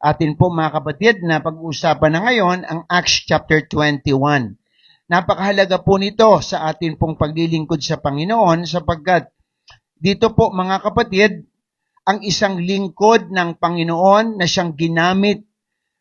Atin po mga kapatid na pag-uusapan na ngayon ang Acts chapter 21. Napakahalaga po nito sa atin pong paglilingkod sa Panginoon sapagkat dito po mga kapatid, ang isang lingkod ng Panginoon na siyang ginamit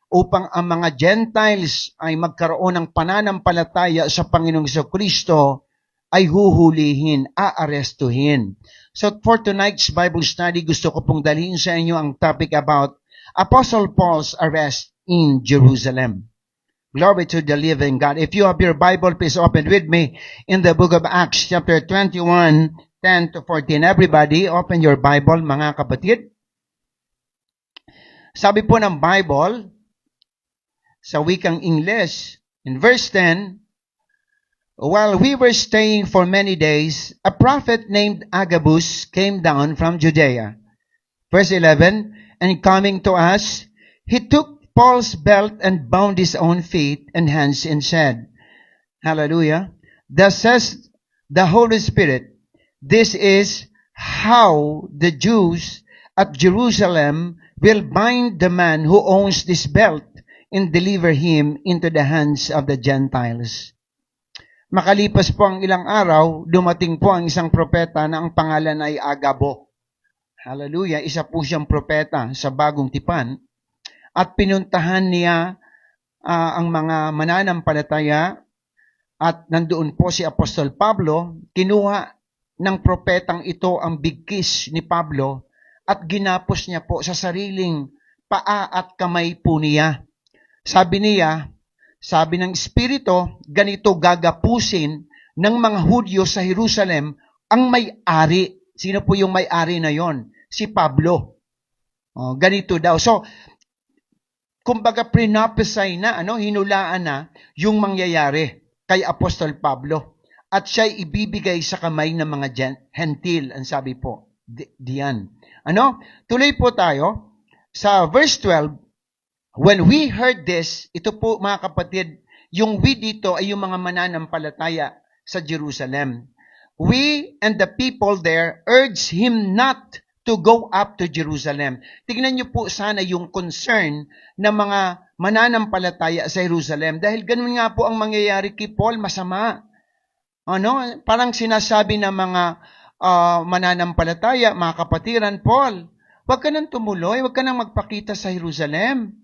upang ang mga Gentiles ay magkaroon ng pananampalataya sa Panginoong Kristo ay huhulihin, aarestuhin. So for tonight's Bible study, gusto ko pong dalhin sa inyo ang topic about Apostle Paul's arrest in Jerusalem. Glory to the living God. If you have your Bible, please open with me in the book of Acts chapter 21, 10 to 14. Everybody, open your Bible, mga kapatid. Sabi po ng Bible, sa wikang English, in verse 10, while we were staying for many days, a prophet named Agabus came down from Judea. Verse 11, and coming to us, he took Paul's belt and bound his own feet and hands and said, Hallelujah, thus says the Holy Spirit, this is how the Jews at Jerusalem will bind the man who owns this belt and deliver him into the hands of the Gentiles. Makalipas po ang ilang araw, dumating po ang isang propeta na ang pangalan ay Agabo. Hallelujah, isa po siyang propeta sa Bagong Tipan. At pinuntahan niya ang mga mananampalataya at nandoon po si Apostol Pablo. Kinuha ng propetang ito ang bigkis ni Pablo at ginapos niya po sa sariling paa at kamay po niya. Sabi niya, sabi ng Espiritu, ganito gagapusin ng mga Hudyo sa Jerusalem ang may-ari. Sino po yung may-ari na yon? Si Pablo. Ganito daw. So, kumbaga pre-prophesy na, hinulaan na yung mangyayari kay Apostol Pablo. At siya'y ibibigay sa kamay ng mga Gentil, ang sabi po. Diyan. Tuloy po tayo sa verse 12. When we heard this, ito po mga kapatid, yung we dito ay yung mga mananampalataya sa Jerusalem. We and the people there urged him not to go up to Jerusalem. Tingnan niyo po sana yung concern ng mga mananampalataya sa Jerusalem. Dahil ganun nga po ang mangyayari kay Paul, masama. Parang sinasabi ng mga mananampalataya, mga kapatiran, Paul, huwag ka nang tumuloy, huwag ka nang magpakita sa Jerusalem.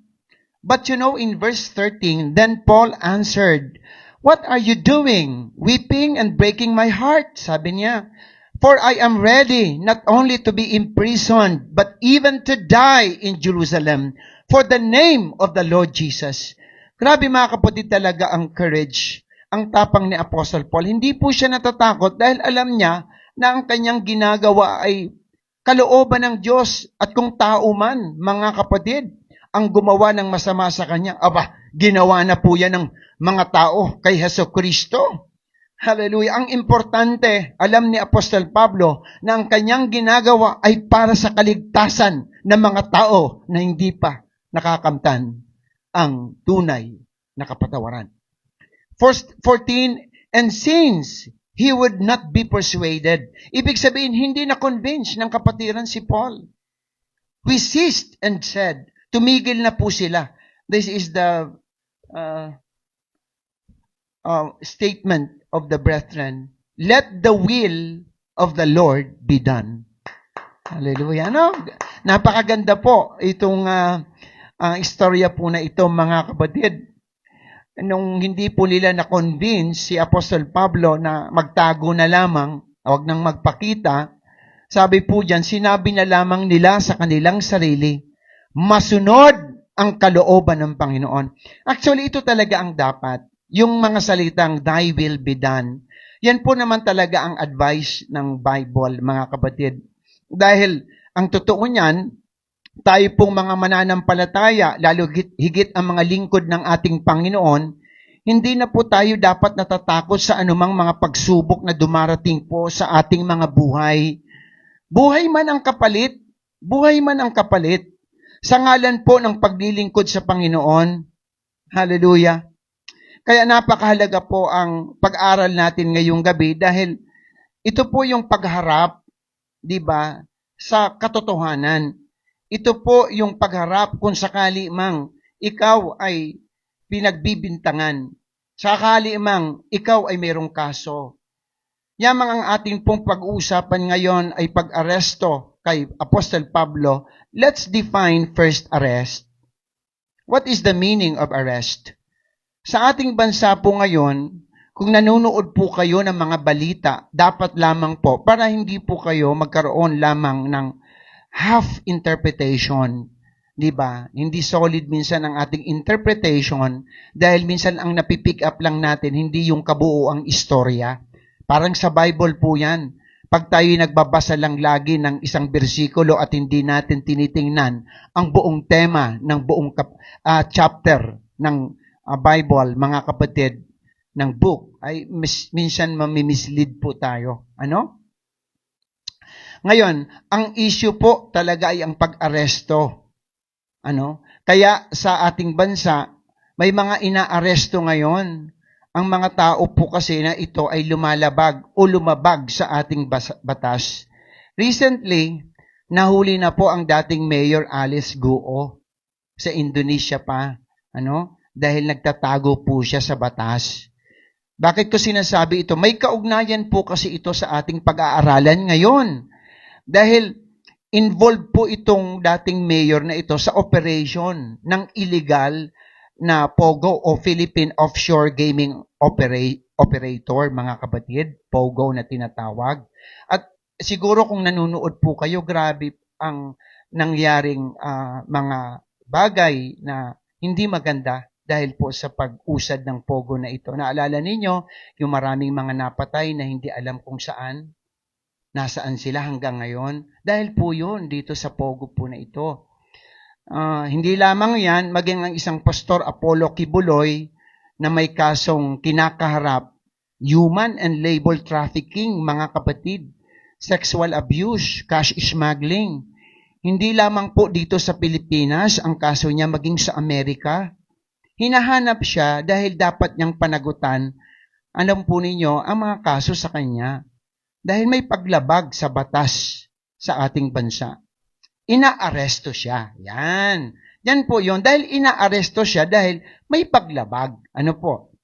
But in verse 13, then Paul answered, what are you doing, weeping and breaking my heart? Sabi niya, for I am ready not only to be imprisoned, but even to die in Jerusalem for the name of the Lord Jesus. Grabe mga kapatid talaga ang courage, ang tapang ni Apostle Paul. Hindi po siya natatakot dahil alam niya na ang kanyang ginagawa ay kalooban ng Diyos at kung tao man, mga kapatid, ang gumawa ng masama sa kanya, ginawa na po yan ng mga tao kay Jesucristo. Hallelujah. Ang importante, alam ni Apostol Pablo na ang kanyang ginagawa ay para sa kaligtasan ng mga tao na hindi pa nakakamtan ang tunay na kapatawaran. Verse 14, and since he would not be persuaded, ibig sabihin, hindi na-convince ng kapatiran si Paul. We ceased and said, tumigil na po sila. This is the statement of the brethren. Let the will of the Lord be done. Hallelujah. Napakaganda po itong istorya po na ito, mga kapatid. Nung hindi po nila na-convince si Apostol Pablo na magtago na lamang, huwag nang magpakita, sabi po dyan, sinabi na lamang nila sa kanilang sarili, masunod ang kalooban ng Panginoon. Actually, ito talaga ang dapat. Yung mga salitang, thy will be done. Yan po naman talaga ang advice ng Bible, mga kapatid. Dahil, ang totoo niyan, tayo pong mga mananampalataya, lalo higit ang mga lingkod ng ating Panginoon, hindi na po tayo dapat natatakot sa anumang mga pagsubok na dumarating po sa ating mga buhay. Buhay man ang kapalit, sa ngalan po ng paglilingkod sa Panginoon. Hallelujah. Kaya napakahalaga po ang pag-aral natin ngayong gabi dahil ito po yung pagharap, di ba, sa katotohanan. Ito po yung pagharap kung sakali mang ikaw ay pinagbibintangan. Sakali mang ikaw ay mayroong kaso. Yamang ang ating pong pag-uusapan ngayon ay pag-aresto kay Apostle Pablo. Let's define first arrest. What is the meaning of arrest? Sa ating bansa po ngayon, kung nanonood po kayo ng mga balita, dapat lamang po, para hindi po kayo magkaroon lamang ng half interpretation. Di ba? Hindi solid minsan ang ating interpretation dahil minsan ang napipick up lang natin, hindi yung kabuuang istorya. Parang sa Bible po yan. Pag tayo nagbabasa lang lagi ng isang bersikulo at hindi natin tinitingnan ang buong tema ng buong chapter ng Bible, mga kapatid, ng book, ay minsan mamimislead po tayo. Ano? Ngayon, ang issue po talaga ay ang pag-aresto. Ano? Kaya sa ating bansa, may mga inaaresto ngayon. Ang mga tao po kasi na ito ay lumalabag o lumabag sa ating batas. Recently, nahuli na po ang dating Mayor Alice Guo sa Indonesia pa. Ano? Dahil nagtatago po siya sa batas. Bakit ko sinasabi ito? May kaugnayan po kasi ito sa ating pag-aaralan ngayon. Dahil involved po itong dating mayor na ito sa operation ng illegal na POGO o Philippine Offshore Gaming Operator, mga kapatid, POGO na tinatawag. At siguro kung nanonood po kayo, grabe ang nangyaring mga bagay na hindi maganda dahil po sa pag-usad ng POGO na ito. Naalala ninyo, yung maraming mga napatay na hindi alam kung saan, nasaan sila hanggang ngayon. Dahil po yun dito sa POGO po na ito. Hindi lamang yan, maging ang isang pastor, Apollo Kibuloy, na may kasong kinakaharap, human and labor trafficking, mga kapatid, sexual abuse, cash smuggling. Hindi lamang po dito sa Pilipinas ang kaso niya, maging sa Amerika. Hinahanap siya dahil dapat niyang panagutan, alam po ninyo, ang mga kaso sa kanya. Dahil may paglabag sa batas sa ating bansa. Inaaresto siya. Yan. Yan po yun. Dahil inaaresto siya dahil may paglabag. Ano po?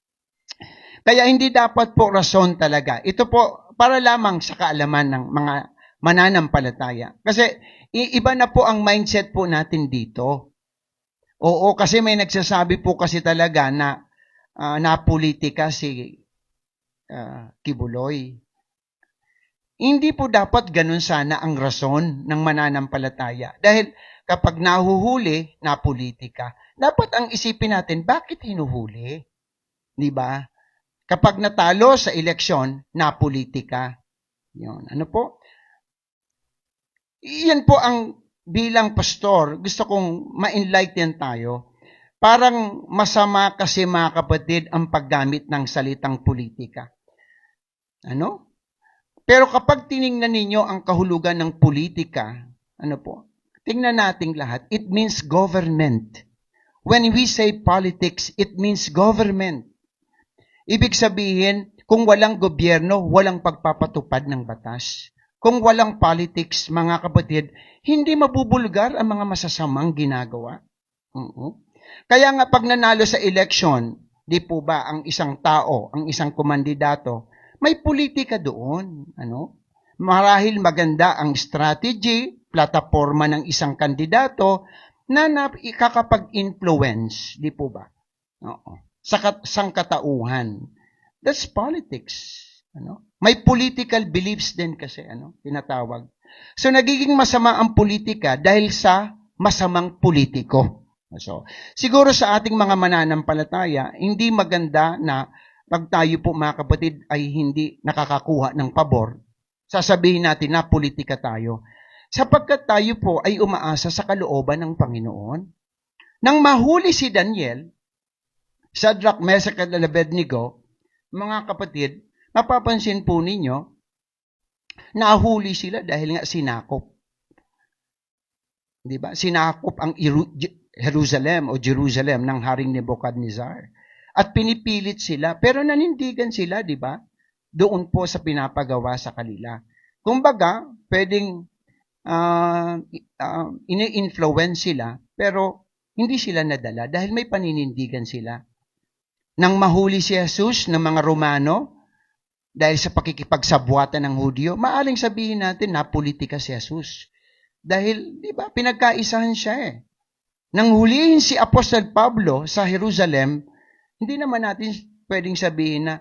Kaya hindi dapat po rason talaga. Ito po para lamang sa kaalaman ng mga mananampalataya. Kasi iba na po ang mindset po natin dito. Oo, kasi may nagsasabi po kasi talaga na napolitika si Kibuloy. Hindi po dapat ganun sana ang rason ng mananampalataya. Dahil kapag nahuhuli, napolitika. Dapat ang isipin natin, bakit hinuhuli? Di ba? Kapag natalo sa eleksyon, napolitika. Yun. Ano po? Iyan po ang bilang pastor, gusto kong ma-enlighten tayo. Parang masama kasi mga kapatid ang paggamit ng salitang politika. Ano? Pero kapag tiningnan ninyo ang kahulugan ng politika, ano po? Tingnan natin lahat. It means government. When we say politics, it means government. Ibig sabihin, kung walang gobyerno, walang pagpapatupad ng batas. Kung walang politics, mga kapatid, hindi mabubulgar ang mga masasamang ginagawa. Kaya nga pag nanalo sa election, di po ba ang isang tao, ang isang kumandidato, may politika doon. Ano? Marahil maganda ang strategy, plataforma ng isang kandidato na ikakapag-influence, di po ba? Oo. Sa sangkatauhan. That's politics. Ano? May political beliefs din kasi, tinatawag. So, nagiging masama ang politika dahil sa masamang politiko. So, siguro sa ating mga mananampalataya, hindi maganda na pag tayo po mga kapatid ay hindi nakakakuha ng pabor, sasabihin natin na politika tayo. Sapagkat tayo po ay umaasa sa kalooban ng Panginoon. Nang mahuli si Daniel, Shadrach, Meshach at Abednego, mga kapatid, mapapansin po ninyo, nahuli sila dahil nga sinakop. Di ba? Sinakop ang Jerusalem ng Haring Nebuchadnezzar. At pinipilit sila, pero nanindigan sila, di ba? Doon po sa pinapagawa sa kanila. Kumbaga, pwedeng ini-influence sila, pero hindi sila nadala dahil may paninindigan sila. Nang mahuli si Jesus ng mga Romano, dahil sa pakikipagsabwatan ng Hudyo, maaring sabihin natin na politika si Jesus. Dahil, di ba, pinagkaisahan siya eh. Nang hulihin si Apostol Pablo sa Jerusalem, hindi naman natin pwedeng sabihin na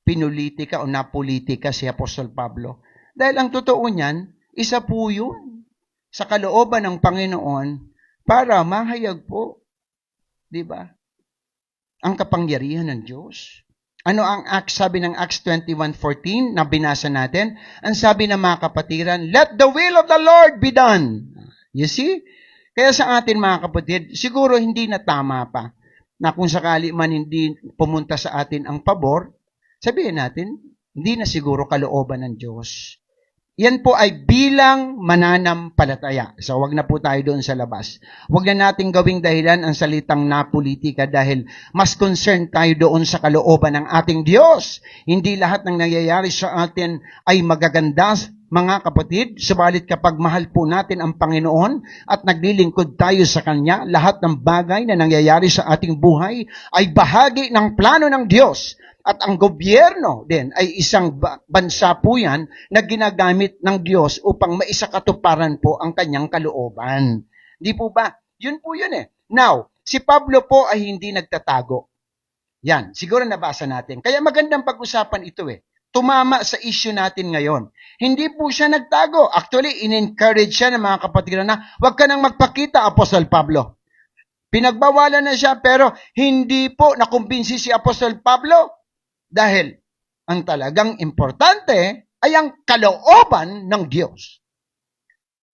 pinulitika o napolitika si Apostol Pablo. Dahil ang totoo niyan, isa po yun sa kalooban ng Panginoon para mahayag po, di ba, ang kapangyarihan ng Diyos. Ano ang sabi ng Acts 21:14 na binasa natin? Ang sabi ng mga kapatiran, let the will of the Lord be done. You see? Kaya sa atin mga kapatid, siguro hindi na tama pa na kung sakali man hindi pumunta sa atin ang pabor, sabihin natin, hindi na siguro kalooban ng Diyos. Yan po ay bilang mananampalataya. So, wag na po tayo doon sa labas. Wag na nating gawing dahilan ang salitang napolitika dahil mas concerned tayo doon sa kalooban ng ating Diyos. Hindi lahat ng nangyayari sa atin ay magaganda, mga kapatid. Subalit kapag mahal po natin ang Panginoon at naglilingkod tayo sa Kanya, lahat ng bagay na nangyayari sa ating buhay ay bahagi ng plano ng Diyos. At ang gobyerno din ay isang bansa po yan na ginagamit ng Diyos upang maisakatuparan po ang kanyang kalooban. Di po ba? Yun po yun eh. Now, si Pablo po ay hindi nagtatago. Yan, siguro nabasa natin. Kaya magandang pag-usapan ito eh. Tumama sa issue natin ngayon. Hindi po siya nagtago. Actually, in-encourage siya ng mga kapatid na, huwag ka nang magpakita, Apostol Pablo. Pinagbawalan na siya, pero hindi po nakumbinsi si Apostol Pablo. Dahil ang talagang importante ay ang kalooban ng Diyos.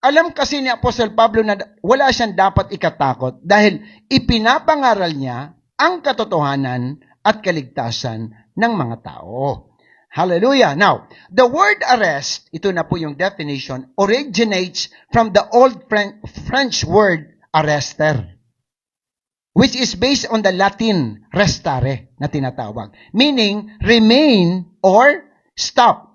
Alam kasi ni Apostol Pablo na wala siyang dapat ikatakot dahil ipinapangaral niya ang katotohanan at kaligtasan ng mga tao. Hallelujah. Now, the word arrest, ito na po yung definition, originates from the old French word arrester, which is based on the Latin restare na tinatawag. Meaning, remain or stop.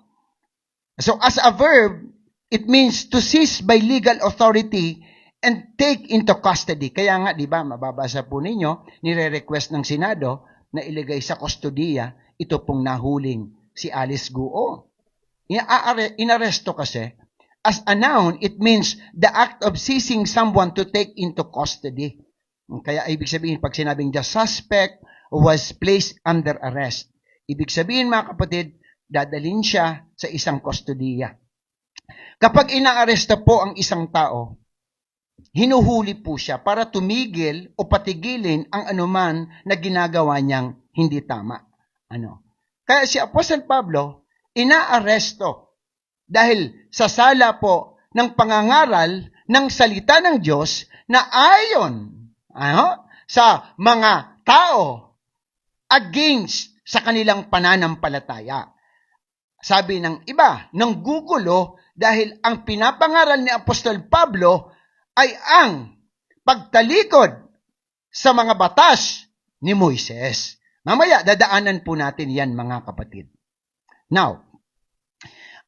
So, as a verb, it means to seize by legal authority and take into custody. Kaya nga, di ba, mababasa po ninyo, nire-request ng Senado na ilagay sa kustodiya, ito pong nahuling si Alice Guo. Inaresto kasi, as a noun, it means the act of seizing someone to take into custody. Kaya ibig sabihin, pag sinabing the suspect was placed under arrest, ibig sabihin mga kapatid, dadalhin siya sa isang kustodiya. Kapag inaaresto po ang isang tao, hinuhuli po siya para tumigil o patigilin ang anuman na ginagawa niyang hindi tama. Kaya si Apostol Pablo, inaaresto dahil sa sala po ng pangangaral ng salita ng Diyos na ayon sa mga tao against sa kanilang pananampalataya. Sabi ng iba, nanggugulo dahil ang pinapangaral ni Apostol Pablo ay ang pagtalikod sa mga batas ni Moises. Mamaya, dadaanan po natin yan mga kapatid. Now,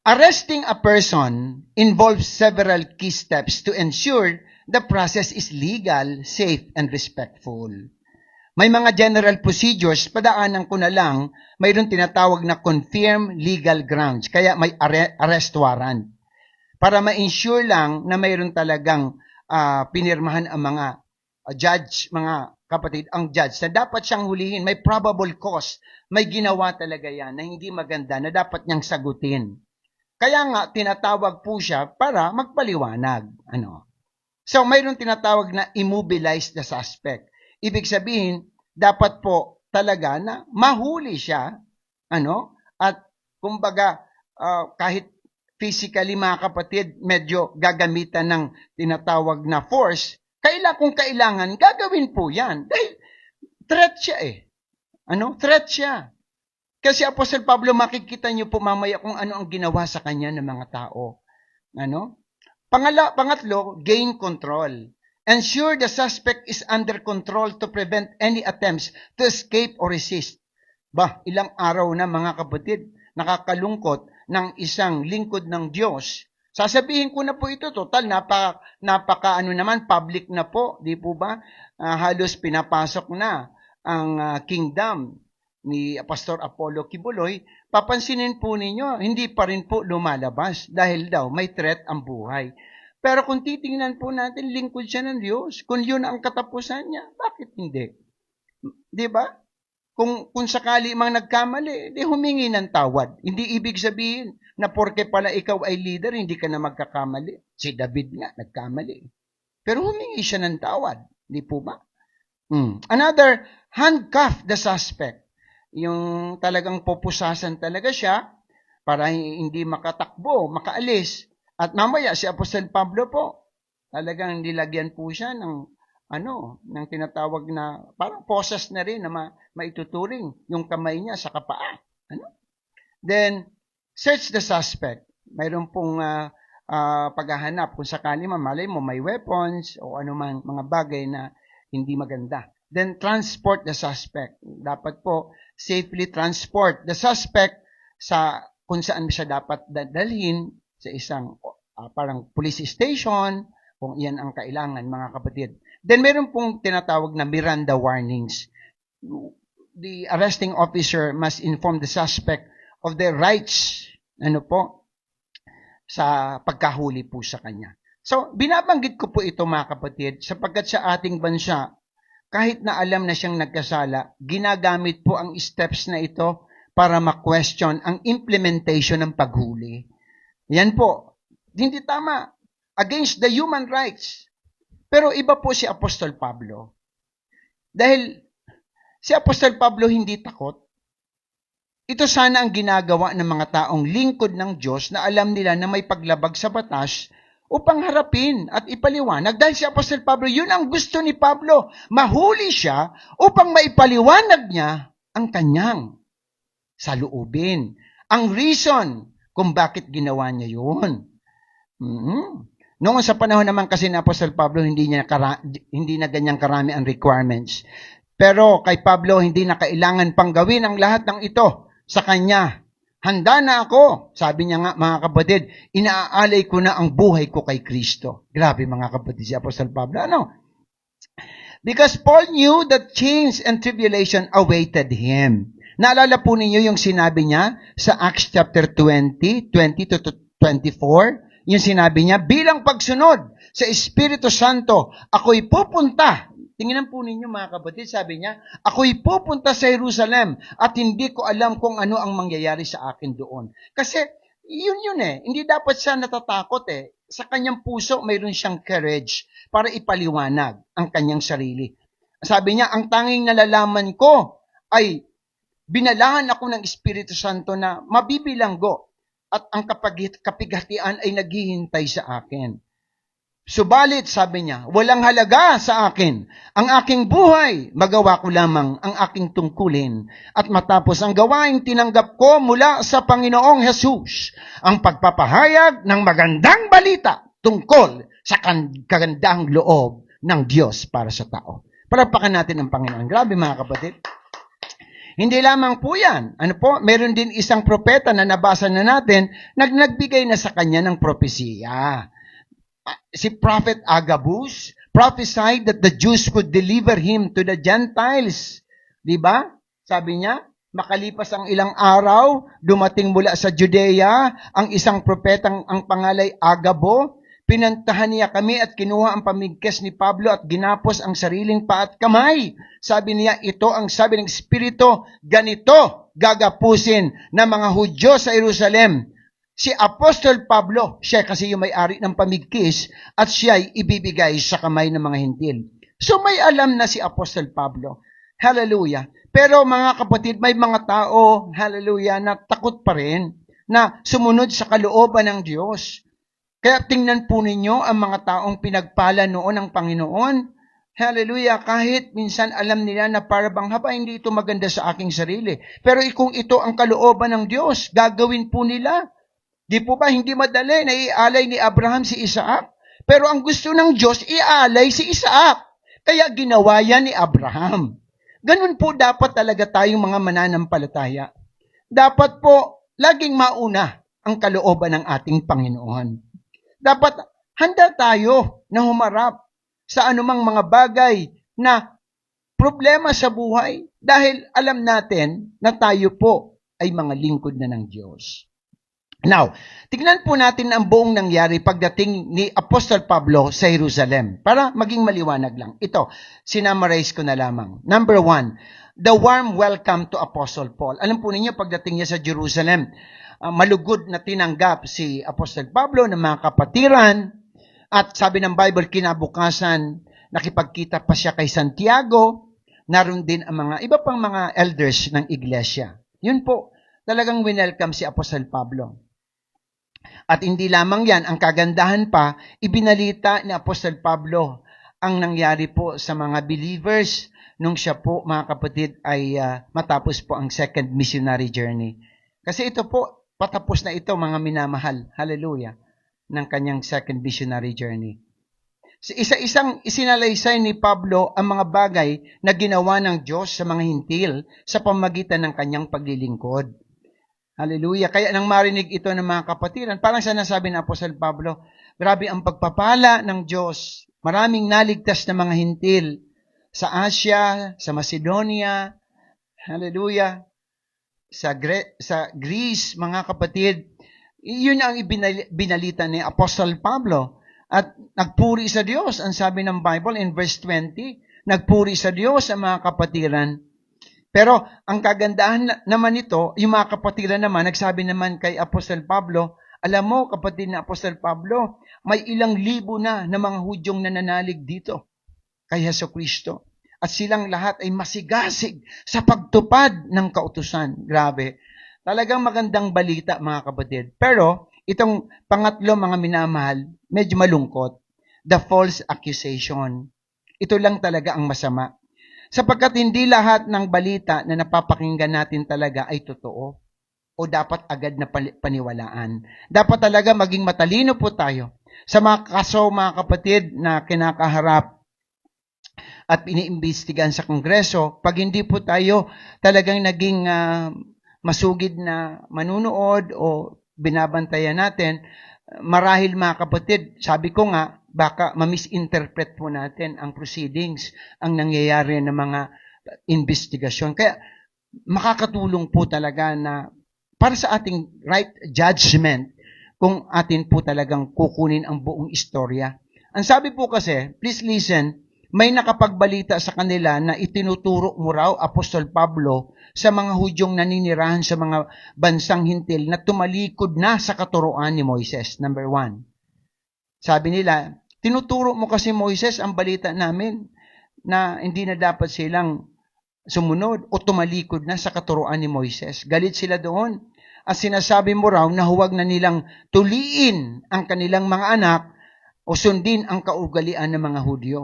arresting a person involves several key steps to ensure the process is legal, safe, and respectful. May mga general procedures, padaanan ko na lang, mayroon tinatawag na confirm legal grounds, kaya may arrest warrant. Para ma-ensure lang na mayroon talagang pinirmahan ang mga judge, mga kapatid, ang judge, na dapat siyang hulihin, may probable cause, may ginawa talaga yan na hindi maganda, na dapat niyang sagutin. Kaya nga, tinatawag po siya para magpaliwanag. So, mayroon tinatawag na immobilize the suspect. Ibig sabihin, dapat po talaga na mahuli siya, at kumbaga, kahit physically mga kapatid, medyo gagamitan ng tinatawag na force, kung kailangan, gagawin po yan. Dahil threat siya eh. Threat siya. Kasi Apostol Pablo, makikita niyo po mamaya kung ano ang ginawa sa kanya ng mga tao. Pangatlo, gain control. Ensure the suspect is under control to prevent any attempts to escape or resist. Ilang araw na mga kapatid, nakakalungkot ng isang lingkod ng Diyos Sasabihin ko na po ito, total, napaka ano naman, public na po, di po ba? Halos pinapasok na ang kingdom ni Pastor Apollo Kibuloy. Papansinin po ninyo, hindi pa rin po lumalabas dahil daw may threat ang buhay. Pero kung titingnan po natin, lingkod siya ng Diyos. Kung yun ang katapusan niya, bakit hindi? Di ba? Kung sakali mang nagkamali, di humingi ng tawad. Hindi ibig sabihin na porke pala ikaw ay leader, hindi ka na magkakamali. Si David nga, nagkamali. Pero humingi siya ng tawad. Di po ba? Another, handcuff the suspect. Yung talagang pupusasan talaga siya para hindi makatakbo, makaalis. At mamaya si Apostol Pablo po, talagang nilagyan po siya ng ng tinatawag na parang posas na rin na maituturing yung kamay niya sa kapaa. Then, search the suspect. Mayroon pong paghahanap kung sakali malay mo may weapons o anumang mga bagay na hindi maganda. Then, transport the suspect. Dapat po safely transport the suspect sa kung saan siya dapat dalhin sa isang parang police station, kung iyan ang kailangan, mga kapatid. Then, meron pong tinatawag na Miranda warnings. The arresting officer must inform the suspect of their rights, sa pagkahuli po sa kanya. So, binabanggit ko po ito, mga kapatid, sapagkat sa ating bansa, kahit na alam na siyang nagkasala, ginagamit po ang steps na ito para ma-question ang implementation ng paghuli. Yan po. Hindi tama. Against the human rights. Pero iba po si Apostol Pablo. Dahil si Apostol Pablo hindi takot. Ito sana ang ginagawa ng mga taong lingkod ng Diyos na alam nila na may paglabag sa batas upang harapin at ipaliwanag. Dahil si Apostol Pablo, yun ang gusto ni Pablo. Mahuli siya upang maipaliwanag niya ang kanyang saloobin. Ang reason kung bakit ginawa niya yun. Noong sa panahon naman kasi ni Apostol Pablo, hindi na ganyang karami ang requirements. Pero kay Pablo, hindi na kailangan pang gawin ang lahat ng ito sa kanya. Handa na ako. Sabi niya nga, mga kapatid, inaalay ko na ang buhay ko kay Kristo. Grabe, mga kapatid, si Apostol Pablo. Because Paul knew that change and tribulation awaited him. Naalala po ninyo yung sinabi niya sa Acts chapter 20 to 24? Yung sinabi niya, bilang pagsunod sa Espiritu Santo, ako'y pupunta. Tingnan po ninyo, mga kapatid, sabi niya, ako'y pupunta sa Jerusalem at hindi ko alam kung ano ang mangyayari sa akin doon. Kasi yun hindi dapat siya natatakot Sa kanyang puso, mayroon siyang courage para ipaliwanag ang kanyang sarili. Sabi niya, ang tanging nalalaman ko ay binalahan ako ng Espiritu Santo na mabibilanggo at ang kapighatian ay naghihintay sa akin. Subalit, sabi niya, walang halaga sa akin. Ang aking buhay, magawa ko lamang ang aking tungkulin. At matapos ang gawaing tinanggap ko mula sa Panginoong Jesus, ang pagpapahayag ng magandang balita tungkol sa kagandang loob ng Diyos para sa tao. Palakpakan natin ang Panginoon. Grabe, mga kapatid. Hindi lamang po yan. Meron din isang propeta na nabasa na natin, nagbigay na sa kanya ng propesiya. Si Prophet Agabus prophesied that the Jews could deliver him to the Gentiles. Diba? Sabi niya, makalipas ang ilang araw, dumating mula sa Judea ang isang propetang ang pangalay Agabo. Pinantahan niya kami at kinuha ang pamigkas ni Pablo at ginapos ang sariling paa at kamay. Sabi niya, ito ang sabi ng Espiritu, ganito gagapusin ng mga Hudyo sa Jerusalem. Si Apostol Pablo, siya kasi yung may-ari ng pamigkis at siya'y ibibigay sa kamay ng mga Hintil. So may alam na si Apostol Pablo. Hallelujah. Pero mga kapatid, may mga tao, hallelujah, na takot pa rin na sumunod sa kalooban ng Diyos. Kaya tingnan po ninyo ang mga taong pinagpala noon ng Panginoon. Hallelujah, kahit minsan alam nila na parang hindi ito maganda sa aking sarili. Pero kung ito ang kalooban ng Diyos, gagawin po nila. Di po ba hindi madali na ialay ni Abraham si Isaac? Pero ang gusto ng Diyos, ialay si Isaac. Kaya ginawa yan ni Abraham. Ganun po dapat talaga tayong mga mananampalataya. Dapat po laging mauna ang kalooban ng ating Panginoon. Dapat handa tayo na humarap sa anumang mga bagay na problema sa buhay dahil alam natin na tayo po ay mga lingkod na ng Diyos. Now, tignan po natin ang buong nangyari pagdating ni Apostol Pablo sa Jerusalem para maging maliwanag lang. Ito, sinamarize ko na lamang. Number 1, the warm welcome to Apostle Paul. Alam po ninyo, pagdating niya sa Jerusalem, malugod na tinanggap si Apostol Pablo ng mga kapatiran at sabi ng Bible, kinabukasan, nakipagkita pa siya kay Santiago, naroon din ang mga iba pang mga elders ng iglesia. Yun po, talagang winelcome si Apostol Pablo. At hindi lamang yan, ang kagandahan pa, ibinalita ni Apostol Pablo ang nangyari po sa mga believers nung siya po, mga kapatid, ay matapos po ang second missionary journey. Kasi ito po, patapos na ito, mga minamahal, hallelujah, ng kanyang second missionary journey. Isa-isang isinalaysay ni Pablo ang mga bagay na ginawa ng Diyos sa mga hintil sa pamagitan ng kanyang paglilingkod. Hallelujah. Kaya nang marinig ito ng mga kapatiran, parang sinasabi ng Apostol Pablo, grabe ang pagpapala ng Diyos. Maraming naligtas na mga hintil sa Asia, sa Macedonia, hallelujah, sa Greece, mga kapatid. Yun ang binalita ni Apostol Pablo. At nagpuri sa Diyos, ang sabi ng Bible in verse 20, nagpuri sa Diyos ang mga kapatiran. Pero ang kagandahan naman nito, yung mga kapatiran naman, nagsabi naman kay Apostol Pablo, alam mo kapatid na Apostol Pablo, may ilang libo na mga Hudyong nananalig dito kay Jesucristo. At silang lahat ay masigasig sa pagtupad ng kautusan. Grabe. Talagang magandang balita, mga kapatid. Pero, itong pangatlo, mga minamahal, medyo malungkot. The false accusation. Ito lang talaga ang masama. Sapagkat hindi lahat ng balita na napapakinggan natin talaga ay totoo o dapat agad na paniwalaan. Dapat talaga maging matalino po tayo sa mga kaso, mga kapatid, na kinakaharap at iniimbestigahan sa Kongreso. Pag hindi po tayo talagang naging masugid na manunood o binabantayan natin, marahil mga kapatid, sabi ko nga, baka ma-misinterpret po natin ang proceedings, ang nangyayari ng mga investigasyon. Kaya makakatulong po talaga na para sa ating right judgment kung atin po talagang kukunin ang buong istorya. Ang sabi po kasi, please listen, may nakapagbalita sa kanila na itinuturo mo raw, Apostol Pablo, sa mga Hudyong naninirahan sa mga bansang hintil na tumalikod na sa katuruan ni Moises. Number 1. Sabi nila, tinuturo mo kasi Moises ang balita namin na hindi na dapat silang sumunod o tumalikod na sa katuruan ni Moises. Galit sila doon. At sinasabi mo raw na huwag na nilang tuliin ang kanilang mga anak o sundin ang kaugalian ng mga Hudyo.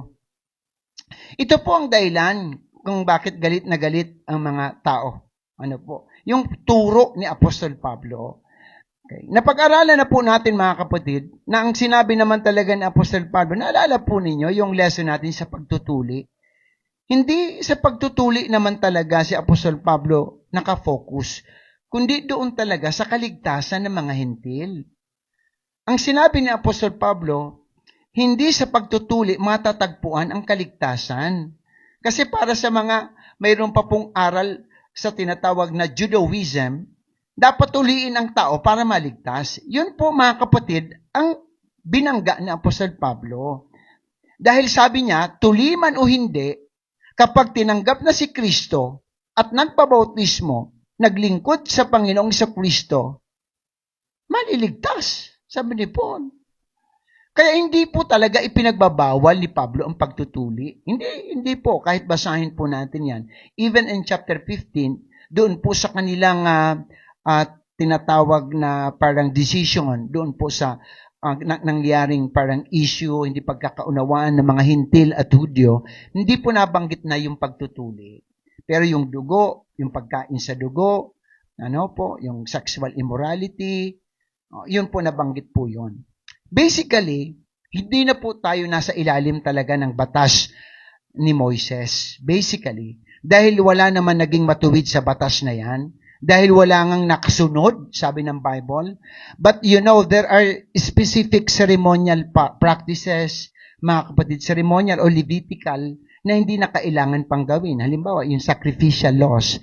Ito po ang dahilan kung bakit galit na galit ang mga tao. Ano po? Yung turo ni Apostol Pablo. Okay. Napag-aralan na po natin, mga kapatid, na ang sinabi naman talaga ni Apostol Pablo, naalala po ninyo yung lesson natin sa pagtutuli. Hindi sa pagtutuli naman talaga si Apostol Pablo nakafocus, kundi doon talaga sa kaligtasan ng mga hintil. Ang sinabi ni Apostol Pablo, hindi sa pagtutuli matatagpuan ang kaligtasan. Kasi para sa mga mayroon pa pong aral sa tinatawag na Judaism, dapat tuliin ang tao para maligtas. Yun po, mga kapatid, ang binangga ni Apostol Pablo. Dahil sabi niya, tuli man o hindi, kapag tinanggap na si Kristo at nagpabautismo, naglingkod sa Panginoong Kristo, maliligtas. Sabi ni Paul. Kaya hindi po talaga ipinagbabawal ni Pablo ang pagtutuli. Hindi po, kahit basahin po natin yan. Even in chapter 15, doon po sa kanilang tinatawag na parang decision, doon po sa nangyaring parang issue, hindi pagkakaunawaan ng mga hintil at Hudyo, hindi po nabanggit na yung pagtutuli. Pero yung dugo, yung pagkain sa dugo, yung sexual immorality, yun po nabanggit po yun. Basically, hindi na po tayo nasa ilalim talaga ng batas ni Moises. Basically, dahil wala naman naging matuwid sa batas na yan, dahil wala ngang nakasunod, sabi ng Bible. But you know, there are specific ceremonial practices, mga kapatid, ceremonial o Levitical, na hindi na kailangan pang gawin. Halimbawa, yung sacrificial laws,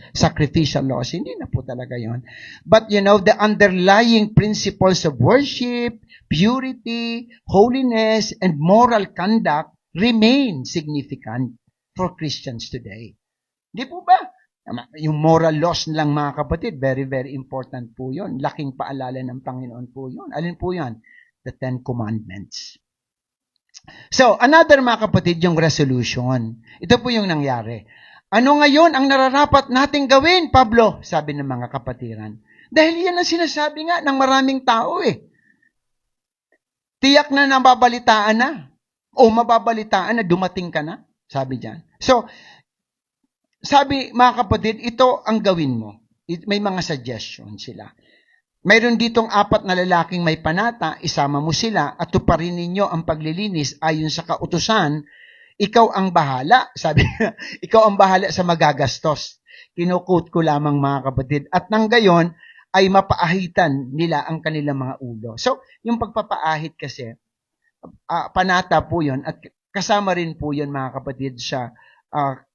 hindi na po talaga yon. But you know, the underlying principles of worship, purity, holiness, and moral conduct remain significant for Christians today. Di po ba? Yung moral laws lang, mga kapatid, very, very important po yun. Laking paalala ng Panginoon po yun. Alin po yan? The Ten Commandments. So, another, mga kapatid, yung resolution. Ito po yung nangyari. Ano ngayon ang nararapat nating gawin, Pablo? Sabi ng mga kapatiran. Dahil yan ang sinasabi nga ng maraming tao eh. Tiyak na nababalitaan na. O mababalitaan na dumating ka na. Sabi dyan. So, sabi, mga kapatid, ito ang gawin mo. May mga suggestion sila. Mayroon ditong 4 na lalaking may panata, isama mo sila at tuparin ninyo ang paglilinis ayon sa kautusan. Ikaw ang bahala. Sabi niya, ikaw ang bahala sa magagastos. Kinukut ko lamang, mga kapatid. At nang gayon, ay mapaahitan nila ang kanilang mga ulo. So, yung pagpapaahit kasi, panata po yun. At kasama rin po yun, mga kapatid, sa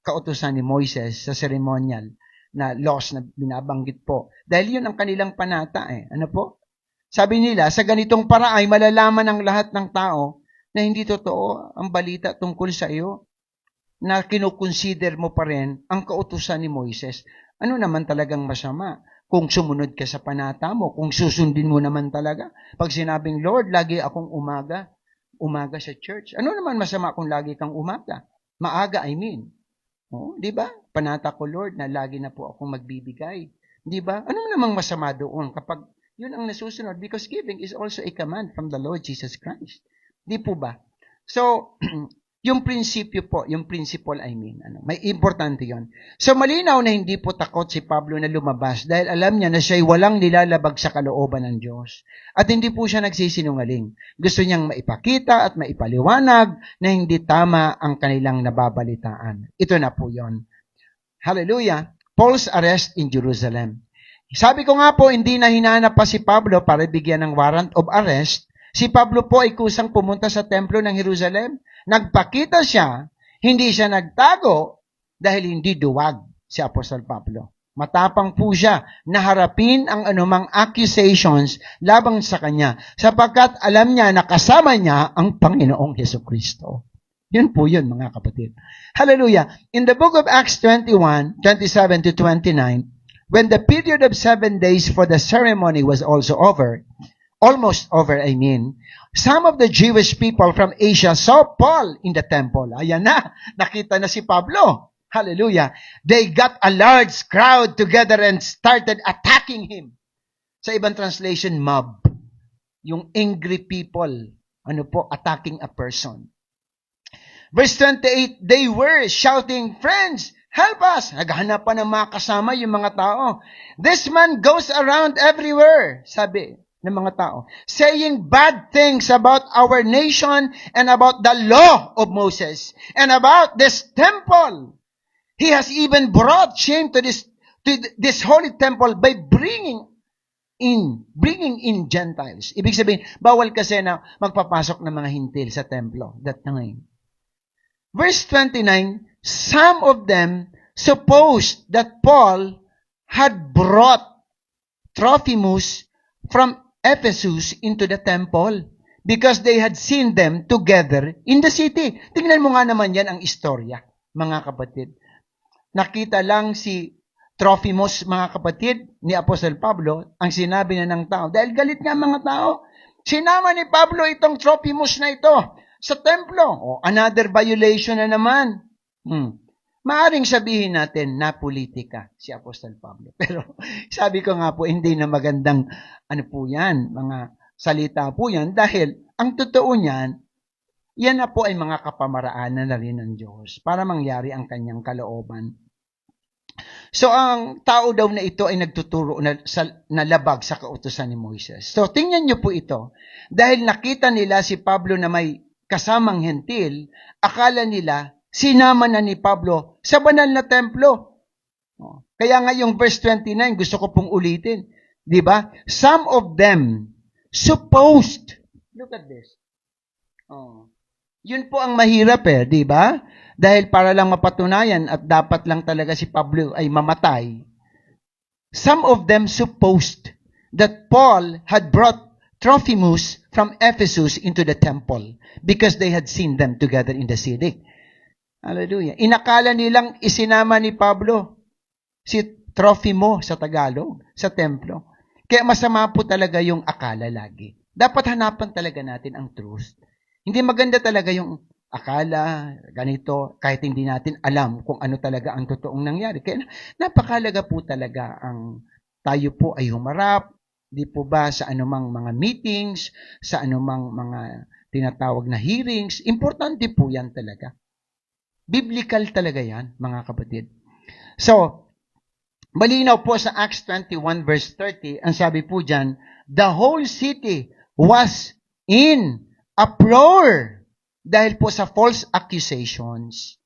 kautusan ni Moises sa ceremonial na laws na binabanggit po. Dahil yun ang kanilang panata eh. Ano po? Sabi nila, sa ganitong paraan ay malalaman ng lahat ng tao na hindi totoo ang balita tungkol sa iyo, na kinukonsider mo pa rin ang kautusan ni Moises. Ano naman talagang masama kung sumunod ka sa panata mo, kung susundin mo naman talaga? Pag sinabing, Lord, lagi akong umaga sa church. Ano naman masama kung lagi kang umaga? Maaga, I mean. Oh, di ba? Panata ko, Lord, na lagi na po akong magbibigay. Di ba? Ano namang masama doon kapag yun ang nasusunod? Because giving is also a command from the Lord Jesus Christ. Di po ba? So, yung prinsipyo po, yung principle, I mean, may importante yon. So, malinaw na hindi po takot si Pablo na lumabas dahil alam niya na siya'y walang nilalabag sa kalooban ng Diyos. At hindi po siya nagsisinungaling. Gusto niyang maipakita at maipaliwanag na hindi tama ang kanilang nababalitaan. Ito na po yon. Hallelujah! Paul's arrest in Jerusalem. Sabi ko nga po, hindi na hinanap pa si Pablo para bigyan ng warrant of arrest. Si Pablo po ay kusang pumunta sa templo ng Jerusalem. Nagpakita siya, hindi siya nagtago dahil hindi duwag si Apostol Pablo. Matapang po siya na harapin ang anumang accusations labang sa kanya sapagkat alam niya na kasama niya ang Panginoong Hesukristo. Yun po yun, mga kapatid. Hallelujah. In the book of Acts 21:27 to 29, when the period of 7 days for the ceremony was also over, almost over, I mean, some of the Jewish people from Asia saw Paul in the temple. Ayan na, nakita na si Pablo. Hallelujah. They got a large crowd together and started attacking him. Sa ibang translation, mob. Yung angry people, attacking a person. Verse 28, they were shouting, friends, help us! Naghahanap pa ng mga kasama yung mga tao. This man goes around everywhere, sabi ng mga tao, saying bad things about our nation and about the law of Moses and about this temple. He has even brought shame to this holy temple by bringing in Gentiles. Ibig sabihin, bawal kasi na magpapasok ng mga hintil sa templo that time. Verse 29, some of them supposed that Paul had brought Trophimus from Ephesus into the temple because they had seen them together in the city. Tingnan mo nga naman yan ang istorya, mga kapatid. Nakita lang si Trophimus, mga kapatid, ni Apostol Pablo, ang sinabi na ng tao. Dahil galit nga mga tao, sinama ni Pablo itong Trophimus na ito sa templo. Another violation na naman. Maaring sabihin natin na politika si Apostol Pablo. Pero sabi ko nga po, hindi na magandang po yan, mga salita po yan. Dahil ang totoo niyan, yan na po ay mga kapamaraanan na rin ng Diyos para mangyari ang kanyang kalooban. So ang tao daw na ito ay nagtuturo na labag sa kautusan ni Moises. So tingnan niyo po ito. Dahil nakita nila si Pablo na may kasamang hentil, akala nila sinama na ni Pablo sa banal na templo. Kaya nga yung verse 29, gusto ko pong ulitin. Di ba? Some of them supposed. Look at this. Yun po ang mahirap di ba? Dahil para lang mapatunayan at dapat lang talaga si Pablo ay mamatay. Some of them supposed that Paul had brought Trophimus from Ephesus into the temple because they had seen them together in the city. Hallelujah. Inakala nilang isinama ni Pablo si Tropimo sa Tagalog, sa templo. Kaya masama po talaga yung akala lagi. Dapat hanapan talaga natin ang truth. Hindi maganda talaga yung akala, ganito, kahit hindi natin alam kung ano talaga ang totoong nangyari. Kaya napakalaga po talaga ang tayo po ay humarap, di po ba, sa anumang mga meetings, sa anumang mga tinatawag na hearings. Importante po yan talaga. Biblical talaga yan, mga kapatid. So, malinaw po sa Acts 21 verse 30, ang sabi po dyan, the whole city was in uproar. Dahil po sa false accusations.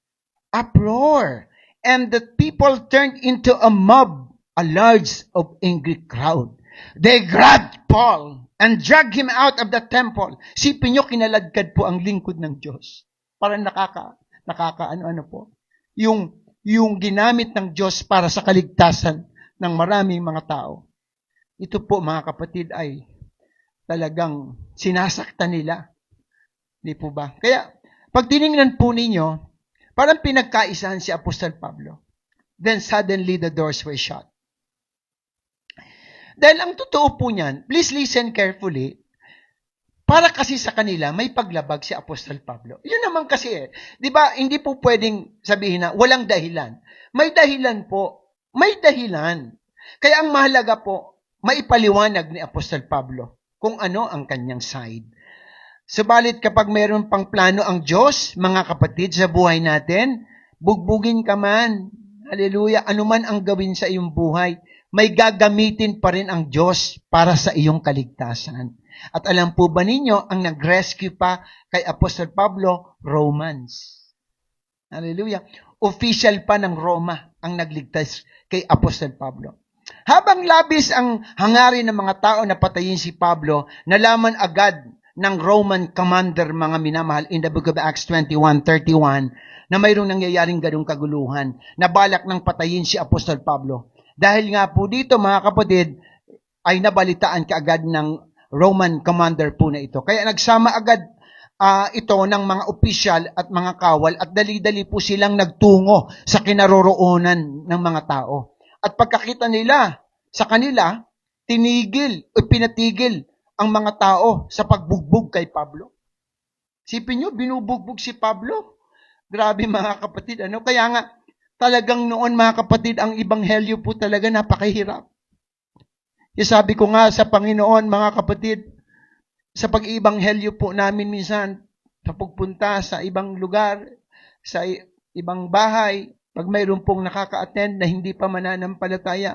Uproar. And the people turned into a mob, a large of angry crowd. They grabbed Paul and dragged him out of the temple. Sipin nyo, kinaladkad po ang lingkod ng Diyos. Parang ano po. Yung ginamit ng Diyos para sa kaligtasan ng maraming mga tao. Ito po, mga kapatid, ay talagang sinasaktan nila. Di po ba? Kaya, pag tinignan po ninyo, parang pinagkaisahan si Apostol Pablo. Then suddenly the doors were shut. Dahil ang totoo po niyan, please listen carefully, para kasi sa kanila, may paglabag si Apostol Pablo. Yun naman kasi di ba, hindi po pwedeng sabihin na walang dahilan. May dahilan po. May dahilan. Kaya ang mahalaga po, maipaliwanag ni Apostol Pablo kung ano ang kanyang side. Subalit kapag mayroon pang plano ang Diyos, mga kapatid, sa buhay natin, bugbugin ka man. Hallelujah. Ano man ang gawin sa iyong buhay, may gagamitin pa rin ang Diyos para sa iyong kaligtasan. At alam po ba ninyo, ang nag-rescue pa kay Apostol Pablo, Romans. Hallelujah. Official pa ng Roma ang nagligtas kay Apostol Pablo. Habang labis ang hangarin ng mga tao na patayin si Pablo, nalaman agad ng Roman commander, mga minamahal, in the book of Acts 21:31, na mayroong nangyayaring ganung kaguluhan, na balak ng patayin si Apostol Pablo. Dahil nga po dito, mga kapatid, ay nabalitaan kaagad ng Roman commander po na ito. Kaya nagsama agad ito ng mga opisyal at mga kawal at dali-dali po silang nagtungo sa kinaroroonan ng mga tao. At pagkakita nila sa kanila, pinatigil ang mga tao sa pagbugbog kay Pablo. Sipin nyo, binubugbog si Pablo. Grabe mga kapatid. Kaya nga, talagang noon mga kapatid, ang ebanghelyo po talaga napakahirap. Sabi ko nga sa Panginoon, mga kapatid, sa pag-ibanghelyo po namin minsan, sa pagpunta sa ibang lugar, sa ibang bahay, pag mayroon pong nakaka-attend na hindi pa mananampalataya,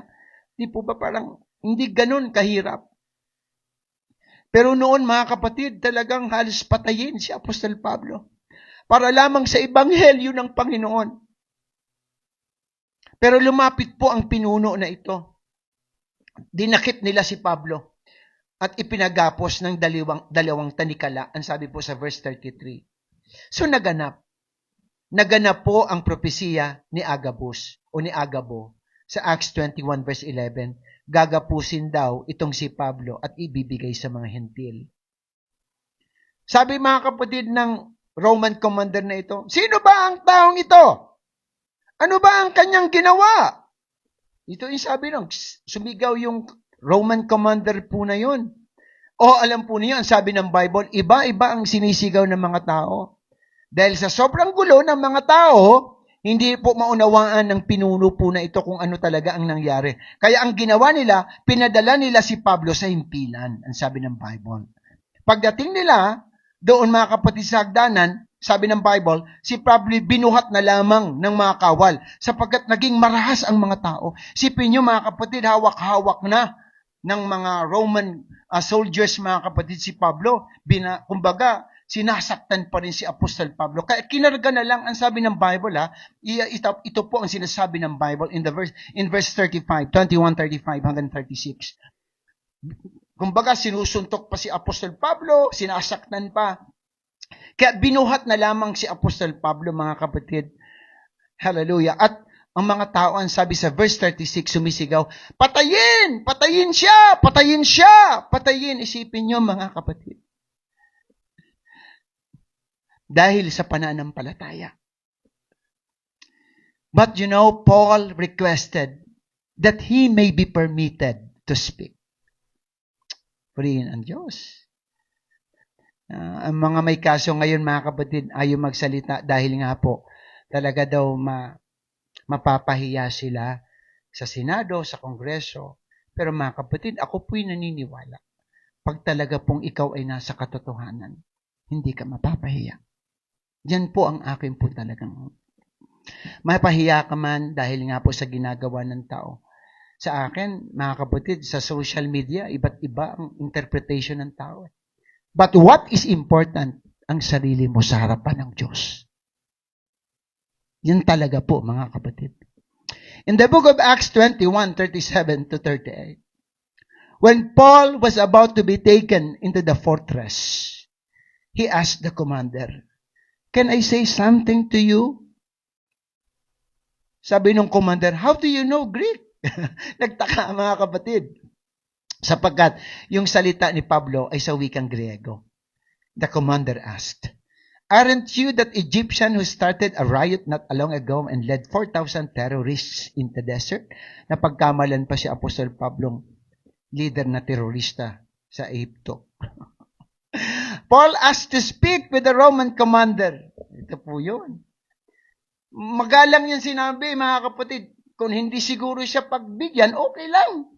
di po ba parang hindi ganun kahirap? Pero noon, mga kapatid, talagang halos patayin si Apostol Pablo para lamang sa ebanghelyo ng Panginoon. Pero lumapit po ang pinuno na ito. Dinakip nila si Pablo at ipinagapos ng dalawang tanikala, ang sabi po sa verse 33. So naganap po ang propesiya ni Agabus o ni Agabo sa Acts 21 verse 11. Gagapusin daw itong si Pablo at ibibigay sa mga hentil. Sabi mga kapatid ng Roman commander na ito, sino ba ang taong ito? Ano ba ang kanyang ginawa? Ito yung sabi nung, sumigaw yung Roman commander po na yun. O alam po niyo, ang sabi ng Bible, iba-iba ang sinisigaw ng mga tao. Dahil sa sobrang gulo ng mga tao, hindi po maunawaan ng pinuno po na ito kung ano talaga ang nangyari. Kaya ang ginawa nila, pinadala nila si Pablo sa himpilan, ang sabi ng Bible. Pagdating nila, doon mga kapatid sa hagdanan, sabi ng Bible, si Pablo binuhat na lamang ng mga kawal sapagkat naging marahas ang mga tao. Sipin nyo mga kapatid, hawak-hawak na ng mga Roman soldiers mga kapatid si Pablo. Kumbaga, sinasaktan pa rin si Apostol Pablo. Kaya kinarga na lang ang sabi ng Bible, ito po ang sinasabi ng Bible in verse 35, 21, 35, hanggang 36. Kumbaga, sinusuntok pa si Apostol Pablo, sinasaktan pa. Kaya binuhat na lamang si Apostol Pablo, mga kapatid. Hallelujah. At ang mga tao, ang sabi sa verse 36, sumisigaw, patayin! Patayin siya! Patayin siya! Patayin! Isipin nyo, mga kapatid. Dahil sa pananampalataya. But you know, Paul requested that he may be permitted to speak. Purihin ang Diyos. Ang mga may kaso ngayon, mga kapatid, ayaw magsalita dahil nga po, talaga daw mapapahiya sila sa Senado, sa Kongreso. Pero mga kapatid, ako po'y naniniwala. Pag talaga pong ikaw ay nasa katotohanan, hindi ka mapapahiya. Yan po ang akin po talagang. Mapahiya ka man dahil nga po sa ginagawa ng tao. Sa akin, mga kapatid, sa social media, iba't iba ang interpretation ng tao. But what is important? Ang sarili mo sa harapan ng Diyos. Yan talaga po, mga kapatid. In the book of Acts 21, 37 to 38, when Paul was about to be taken into the fortress, he asked the commander, "Can I say something to you?" Sabi ng commander, "How do you know Greek?" Nagtaka, mga kapatid. Sapagkat yung salita ni Pablo ay sa wikang Griego. The commander asked, "Aren't you that Egyptian who started a riot not long ago and led 4,000 terrorists in the desert?" Napagkamalan pa si Apostol Pablong leader na terorista sa Egypto. Paul asked to speak with the Roman commander. Ito po yun. Magalang yan sinabi, mga kapatid. Kung hindi siguro siya pagbigyan, okay lang.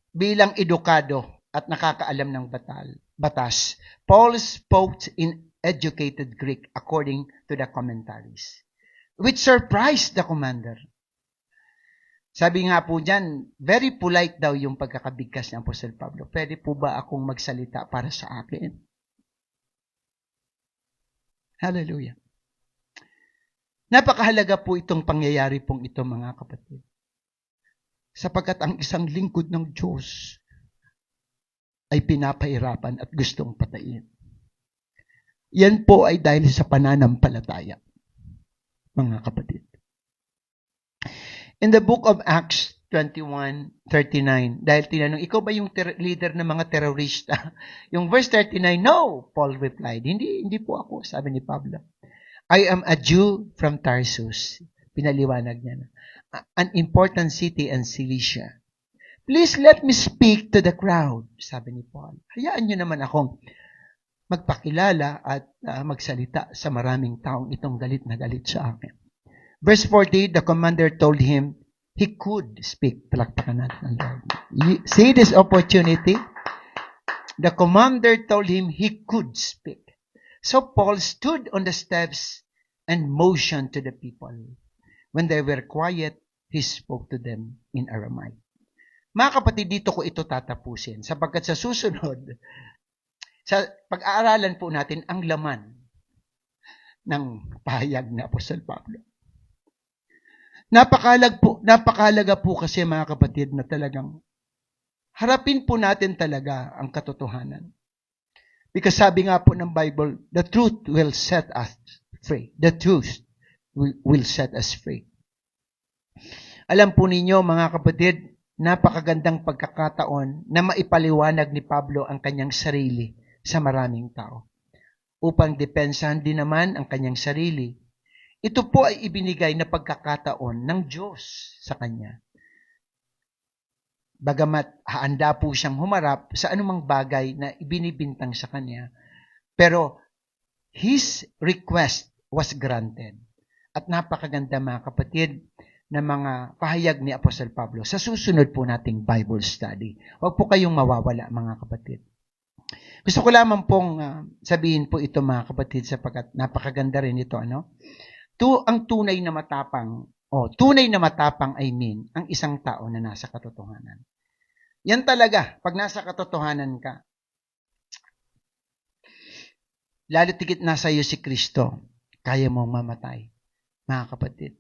Bilang edukado at nakakaalam ng batas, Paul spoke in educated Greek according to the commentaries, which surprised the commander. Sabi nga po dyan, very polite daw yung pagkakabigkas ng Apostol Pablo. Pwede po ba akong magsalita para sa akin? Hallelujah. Napakahalaga po itong pangyayari pong ito, mga kapatid. Sapagkat ang isang lingkod ng Diyos ay pinapahirapan at gustong patayin. Yan po ay dahil sa pananampalataya, mga kapatid. In the book of Acts 21:39, dahil tinanong, ikaw ba yung leader ng mga terorista? Yung verse 39, no, Paul replied. Hindi po ako, sabi ni Pablo. I am a Jew from Tarsus. Pinaliwanag niya na. An important city in Cilicia. Please let me speak to the crowd, sabi ni Paul. Hayaan niyo naman akong magpakilala at magsalita sa maraming taong itong galit na galit sa akin. Verse 40, the commander told him he could speak. Palakpakan natin ang Lord. See this opportunity? The commander told him he could speak. So Paul stood on the steps and motioned to the people. When they were quiet, he spoke to them in Aramaic. Mga kapatid, dito ko ito tatapusin sapagkat sa susunod, sa pag-aaralan po natin ang laman ng pahayag ni Apostol Pablo. Napakahalaga po kasi, mga kapatid, na talagang harapin po natin talaga ang katotohanan. Because sabi nga po ng Bible, the truth will set us free. The truth will set us free. Alam po ninyo, mga kapatid, napakagandang pagkakataon na maipaliwanag ni Pablo ang kanyang sarili sa maraming tao. Upang depensahan din naman ang kanyang sarili. Ito po ay ibinigay na pagkakataon ng Diyos sa kanya. Bagamat handa po siyang humarap sa anumang bagay na ibinibintang sa kanya. Pero his request was granted. At napakaganda, mga kapatid, na mga pahayag ni Apostol Pablo sa susunod po nating Bible study. Huwag po kayong mawawala, mga kapatid. Gusto ko lamang pong sabihin po ito, mga kapatid, sapagkat napakaganda rin ito, ano? Ang tunay na matapang, ang isang tao na nasa katotohanan. Yan talaga, pag nasa katotohanan ka, lalo tigit nasa iyo si Kristo, kaya mong mamatay, mga kapatid.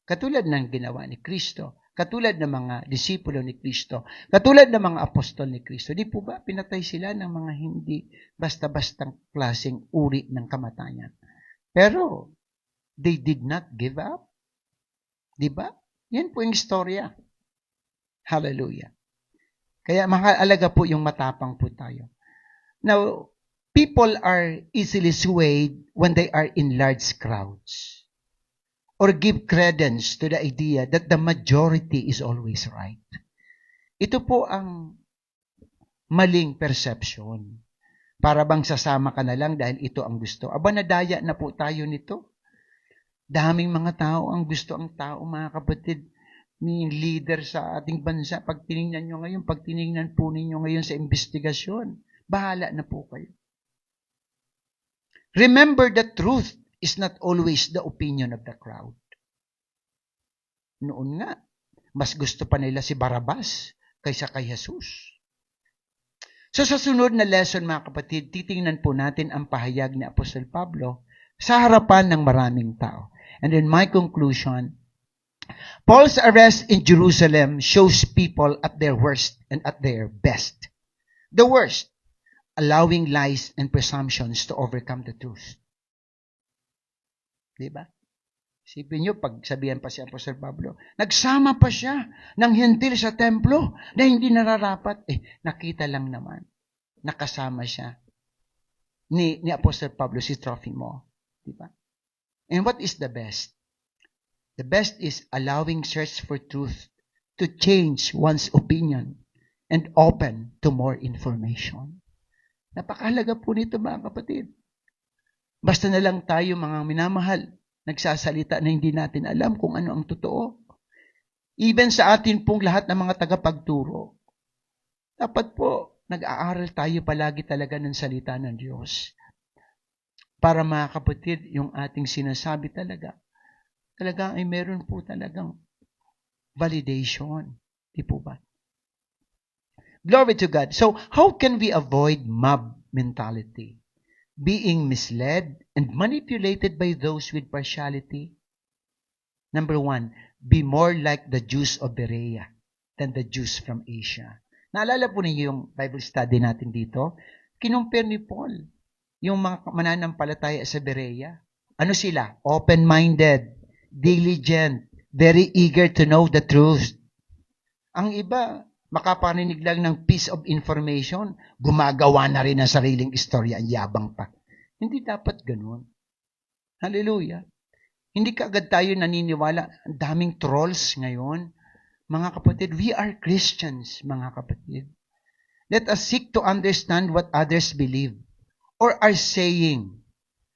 Katulad ng ginawa ni Kristo, katulad ng mga disipulo ni Kristo, katulad ng mga apostol ni Kristo, di po ba pinatay sila ng mga hindi basta-bastang klaseng uri ng kamatayan? Pero, they did not give up. Di ba? Yan po yung istorya. Hallelujah. Kaya mahalaga po yung matapang po tayo. Now, people are easily swayed when they are in large crowds or give credence to the idea that the majority is always right. Ito po ang maling perception. Para bang sasama ka na lang dahil ito ang gusto. Aba, nadaya na po tayo nito. Daming mga tao ang gusto ang tao, mga kapatid, ni leader sa ating bansa. Pag tinignan nyo ngayon, pag tinignan po ninyo ngayon sa investigasyon, bahala na po kayo. Remember, the truth is not always the opinion of the crowd. Noon nga, mas gusto pa nila si Barabas kaysa kay Jesus. So sa sunod na lesson, mga kapatid, titingnan po natin ang pahayag ni Apostol Pablo sa harapan ng maraming tao. And in my conclusion, Paul's arrest in Jerusalem shows people at their worst and at their best. The worst, allowing lies and presumptions to overcome the truth. Diba? Isipin nyo, pag sabihan pa si Apostol Pablo, nagsama pa siya ng hentil sa templo na hindi nararapat. Nakita lang naman, nakasama siya ni Apostol Pablo, si Tropimo. Diba? And what is the best? The best is allowing search for truth to change one's opinion and open to more information. Napakahalaga po nito, mga kapatid. Basta na lang tayo, mga minamahal, nagsasalita na hindi natin alam kung ano ang totoo. Even sa atin pong lahat ng mga tagapagturo, dapat po, nag-aaral tayo palagi talaga ng salita ng Diyos. Para, mga kapatid, yung ating sinasabi talaga ay meron po talagang validation. Di po ba? Glory to God. So, how can we avoid mob mentality? Being misled and manipulated by those with partiality? Number 1, be more like the Jews of Berea than the Jews from Asia. Naalala po ninyo yung Bible study natin dito? Kinumpir ni Paul yung mga mananampalataya sa Berea. Ano sila? Open-minded, diligent, very eager to know the truth. Ang iba, makapaninig lang ng piece of information, gumagawa na rin ng sariling istorya, ang yabang pa. Hindi dapat ganun. Hallelujah. Hindi kaagad tayo naniniwala. Ang daming trolls ngayon. Mga kapatid, we are Christians, mga kapatid. Let us seek to understand what others believe or are saying.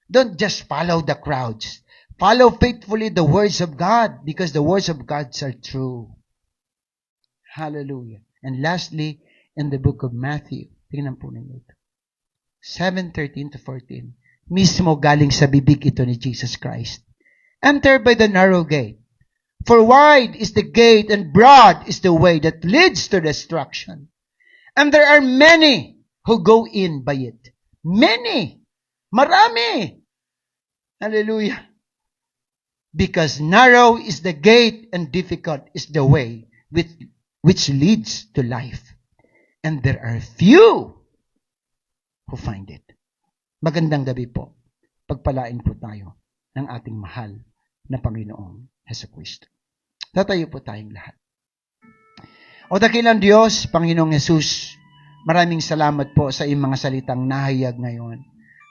Don't just follow the crowds. Follow faithfully the words of God because the words of God are true. Hallelujah. And lastly, in the book of Matthew, tingnan po ninyo ito. 7:13 to 14. Mismo galing sa bibig ito ni Jesus Christ. Enter by the narrow gate. For wide is the gate and broad is the way that leads to destruction. And there are many who go in by it. Many. Marami. Hallelujah. Because narrow is the gate and difficult is the way which leads to life. And there are few who find it. Magandang gabi po. Pagpalain po tayo ng ating mahal na Panginoong Jesucristo. Tatayo po tayong lahat. O dakilang Diyos, Panginoong Jesus, maraming salamat po sa iyong mga salitang nahayag ngayon.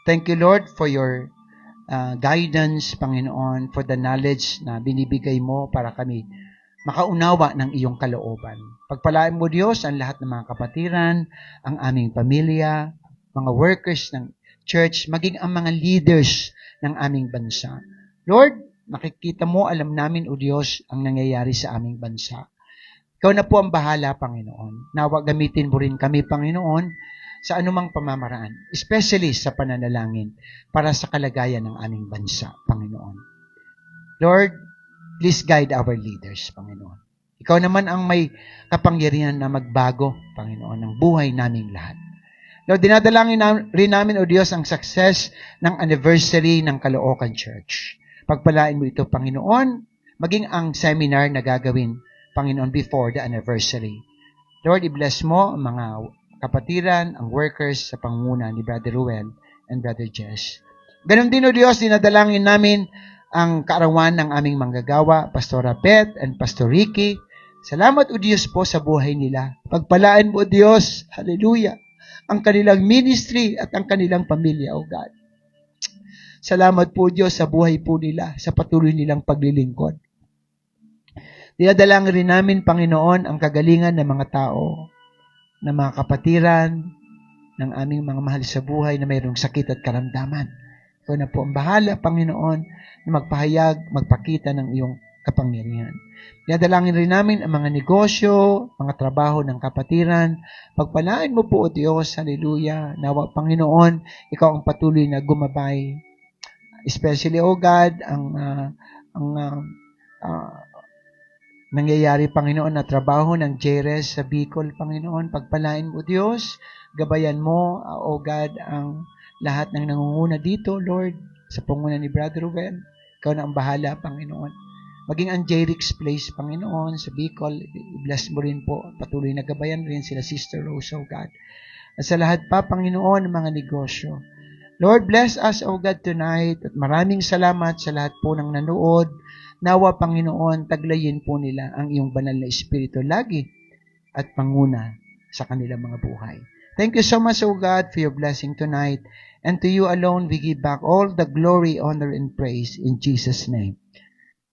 Thank you, Lord, for your guidance, Panginoon, for the knowledge na binibigay mo para kami makaunawa ng iyong kalooban. Pagpalain mo, Diyos, ang lahat ng mga kapatiran, ang aming pamilya, mga workers ng church, maging ang mga leaders ng aming bansa. Lord, nakikita mo, alam namin, O Diyos, ang nangyayari sa aming bansa. Ikaw na po ang bahala, Panginoon. Nawa gamitin mo rin kami, Panginoon, sa anumang pamamaraan, especially sa pananalangin para sa kalagayan ng aming bansa, Panginoon. Lord, please guide our leaders, Panginoon. Ikaw naman ang may kapangyarihan na magbago, Panginoon, ng buhay naming lahat. Lord, dinadalangin rin namin, O Diyos, ang success ng anniversary ng Caloocan Church. Pagpalain mo ito, Panginoon, maging ang seminar na gagawin, Panginoon, before the anniversary. Lord, i-bless mo ang mga kapatiran, ang workers sa pangunguna ni Brother Ruel and Brother Jess. Ganon din, O Diyos, dinadalangin namin ang kaarawan ng aming manggagawa, Pastora Beth and Pastor Ricky. Salamat, O Diyos po, sa buhay nila. Pagpalaan mo, O Diyos, hallelujah, ang kanilang ministry at ang kanilang pamilya, O God. Salamat po, Diyos, sa buhay po nila, sa patuloy nilang paglilingkod. Dinadalangin rin namin, Panginoon, ang kagalingan ng mga tao, ng mga kapatiran, ng aming mga mahal sa buhay na mayroong sakit at karamdaman. Ikaw na po ang bahala, Panginoon, na magpahayag, magpakita ng iyong kapangyarihan. Dinadalangin rin namin ang mga negosyo, mga trabaho ng kapatiran. Pagpalain mo po, O Diyos, hallelujah, nawa, Panginoon, ikaw ang patuloy na gumabay. Especially, O God, ang nangyayari, Panginoon, na trabaho ng JRES sa Bicol, Panginoon. Pagpalain mo, Diyos, gabayan mo, O God, ang lahat ng nangunguna dito, Lord, sa panguna ni Brother Ruel. Ikaw na ang bahala, Panginoon. Maging ang JREX Place, Panginoon, sa Bicol, bless mo rin po. Patuloy na gabayan rin sila, Sister Rose, O God. At sa lahat pa, Panginoon, ng mga negosyo. Lord, bless us, O God, tonight. At maraming salamat sa lahat po ng nanood. Nawa, Panginoon, taglayin po nila ang iyong banal na Espiritu lagi at panguna sa kanilang mga buhay. Thank you so much, O God, for your blessing tonight. And to you alone, we give back all the glory, honor, and praise in Jesus' name.